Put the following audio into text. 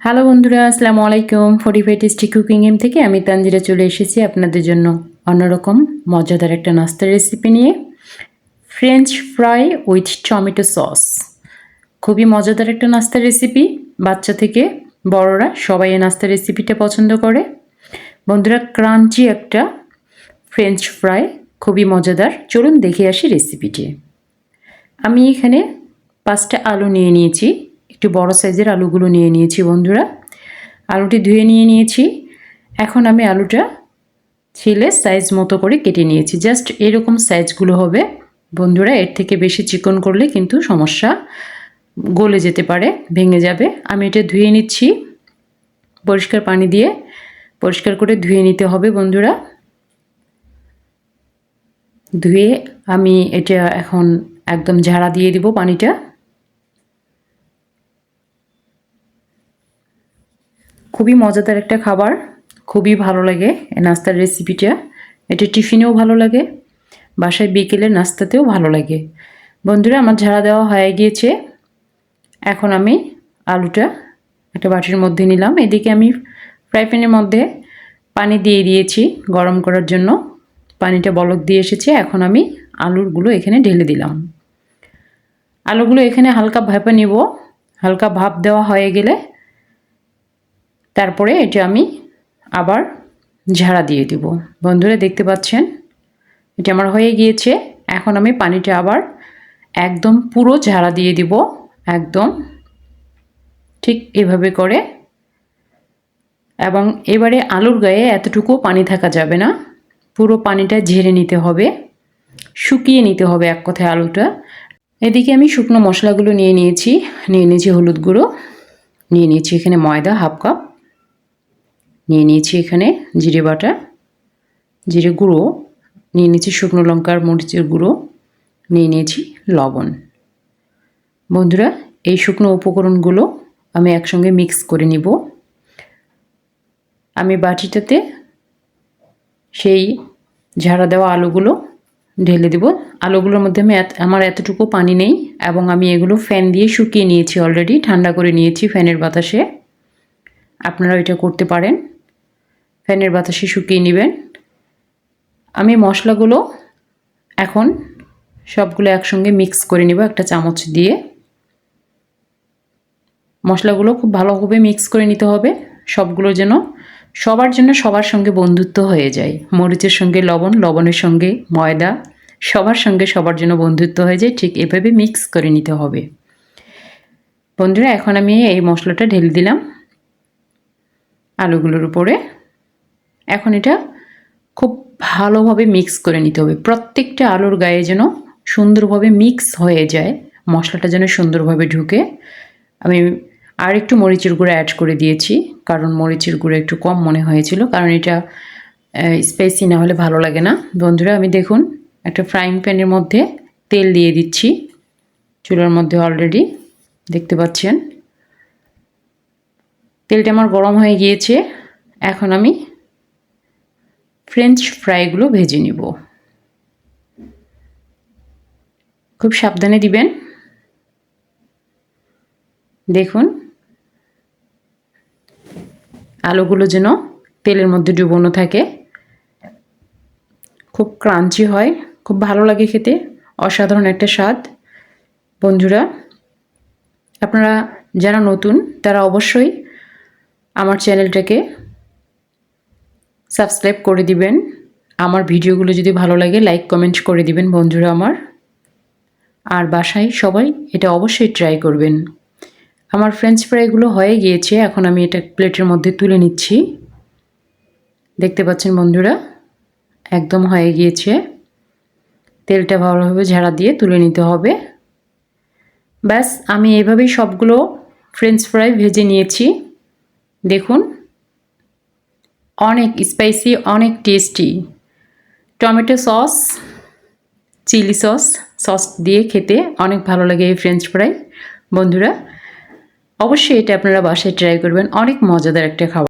Hello বন্ধুরা, আসসালামু আলাইকুম। 45 টেস্টি কুকিং এম থেকে আমি তানজিরা চলে এসেছি আপনাদের জন্য অন্যরকম মজাদার একটা নাস্তার রেসিপি নিয়ে। French fry with tomato sauce. খুবই মজাদার একটা নাস্তার রেসিপি। বাচ্চা থেকে বড়রা সবাই এই নাস্তার রেসিপিটা পছন্দ করে। বন্ধুরা, ক্রাঞ্চি একটা ফ্রেঞ্চ ফ্রাই, খুবই মজাদার। চলুন দেখে আসি রেসিপিটি। আমি এখানে 5টা আলু নিয়ে নিয়েছি। একটু বড় সাইজের আলুগুলো নিয়ে নিয়েছি বন্ধুরা। আলুটি ধুয়ে নিয়ে নিয়েছি। এখন আমি আলুটা ছিলে সাইজ মতো করে কেটে নিয়েছি। জাস্ট এরকম সাইজগুলো হবে বন্ধুরা। এর থেকে বেশি চিকন করলে কিন্তু সমস্যা, গলে যেতে পারে, ভেঙে যাবে। আমি এটা ধুয়ে নিচ্ছি পরিষ্কার পানি দিয়ে। পরিষ্কার করে ধুয়ে নিতে হবে বন্ধুরা। ধুয়ে আমি এটা এখন একদম ঝাড়া দিয়ে দিব পানিটা। খুবই মজাদার একটা খাবার, খুবই ভালো লাগে এই নাস্তার রেসিপিটা। এটা টিফিনেও ভালো লাগে, বাসায় বিকেলের নাস্তাতেও ভালো লাগে বন্ধুরা। আমার ঝাড়া দেওয়া হয়ে গিয়েছে। এখন আমি আলুটা একটা বাটির মধ্যে নিলাম। এদিকে আমি ফ্রাই প্যানের মধ্যে পানি দিয়ে দিয়েছি গরম করার জন্য। পানিটা বলক দিয়ে এসেছে। এখন আমি আলুগুলো এখানে ঢেলে দিলাম। আলুগুলো এখানে হালকা ভাপে নিব। হালকা ভাপ দেওয়া হয়ে গেলে তারপরে এটা আমি আবার ঝাড়া দিয়ে দিব বন্ধুরা। দেখতে পাচ্ছেন এটা আমার হয়ে গিয়েছে। এখন আমি পানিটা আবার একদম পুরো ঝাড়া দিয়ে দিব, একদম ঠিক এভাবে করে। এবং এবারে আলুর গায়ে এতটুকু পানি থাকা যাবে না, পুরো পানিটা ঝেড়ে নিতে হবে, শুকিয়ে নিতে হবে এক কথায় আলুটা। এদিকে আমি শুকনো মশলাগুলো নিয়ে নিয়েছি হলুদ গুঁড়ো, নিয়ে নিয়েছি এখানে ময়দা হাফ কাপ, নিয়ে নিয়েছি এখানে জিরে বাটা, জিরে গুঁড়ো নিয়ে নিয়েছি, শুকনো লঙ্কার মরিচের গুঁড়ো নিয়ে নিয়েছি, লবণ। বন্ধুরা, এই শুকনো উপকরণগুলো আমি একসঙ্গে মিক্স করে নিব। আমি বাটিটাতে সেই ঝাড়া দেওয়া আলুগুলো ঢেলে দেব। আলুগুলোর মধ্যে আমার এতটুকু পানি নেই এবং আমি এগুলো ফ্যান দিয়ে শুকিয়ে নিয়েছি অলরেডি, ঠান্ডা করে নিয়েছি ফ্যানের বাতাসে। আপনারা এটা করতে পারেন, ফ্যানের বাতাসে শুকিয়ে নেবেন। আমি মশলাগুলো এখন সবগুলো একসঙ্গে মিক্স করে নেব একটা চামচ দিয়ে। মশলাগুলো খুব ভালোভাবে মিক্স করে নিতে হবে, সবগুলো যেন সবার সঙ্গে বন্ধুত্ব হয়ে যায়। মরিচের সঙ্গে লবণ, লবণের সঙ্গে ময়দা, সবার সঙ্গে সবার জন্য বন্ধুত্ব হয়ে যায়। ঠিক এভাবে মিক্স করে নিতে হবে বন্ধুরা। এখন আমি এই মশলাটা ঢেলে দিলাম আলুগুলোর উপরে। এখন এটা খুব ভালোভাবে মিক্স করে নিতে হবে। প্রত্যেকটা আলুর গায়ে যেন সুন্দরভাবে মিক্স হয়ে যায়, মশলাটা যেন সুন্দরভাবে ঢুকে। আমি আর একটু মরিচের গুঁড়ো অ্যাড করে দিয়েছি, কারণ মরিচের গুঁড়ো একটু কম মনে হয়েছিল, কারণ এটা স্পাইসি না হলে ভালো লাগে না বন্ধুরা। আমি দেখুন একটা ফ্রাইং প্যানের মধ্যে তেল দিয়ে দিচ্ছি চুলার মধ্যে অলরেডি, দেখতে পাচ্ছেন তেলটা আমার গরম হয়ে গিয়েছে। এখন আমি ফ্রেঞ্চ ফ্রাইগুলো ভেজে নিব। খুব সাবধানে দিবেন। দেখুন আলুগুলো যেন তেলের মধ্যে ডুবোনো থাকে, খুব ক্রাঞ্চি হয়, খুব ভালো লাগে খেতে, অসাধারণ একটা স্বাদ বন্ধুরা। আপনারা যারা নতুন তারা অবশ্যই আমার চ্যানেলটাকে সাবস্ক্রাইব করে দিবেন। আমার ভিডিওগুলো যদি ভালো লাগে লাইক কমেন্ট করে দিবেন বন্ধুরা আমার। আর বাসায় সবাই এটা অবশ্যই ট্রাই করবেন। আমার ফ্রেঞ্চ ফ্রাইগুলো হয়ে গিয়েছে। এখন আমি এটা প্লেটের মধ্যে তুলে নিচ্ছি। দেখতে পাচ্ছেন বন্ধুরা একদম হয়ে গিয়েছে। তেলটা ভালোভাবে ঝাড়া দিয়ে তুলে নিতে হবে। ব্যাস, আমি এভাবেই সবগুলো ফ্রেঞ্চ ফ্রাই ভেজে নিয়েছি। দেখুন অনেক স্পাইসি, অনেক tasty. Tomato sauce, chilli sauce দিয়ে খেতে অনেক ভালো লাগে এই ফ্রেঞ্চ ফ্রাই বন্ধুরা। অবশ্যই এটা আপনারা বাসায় ট্রাই করবেন, অনেক মজাদার একটা খাবার।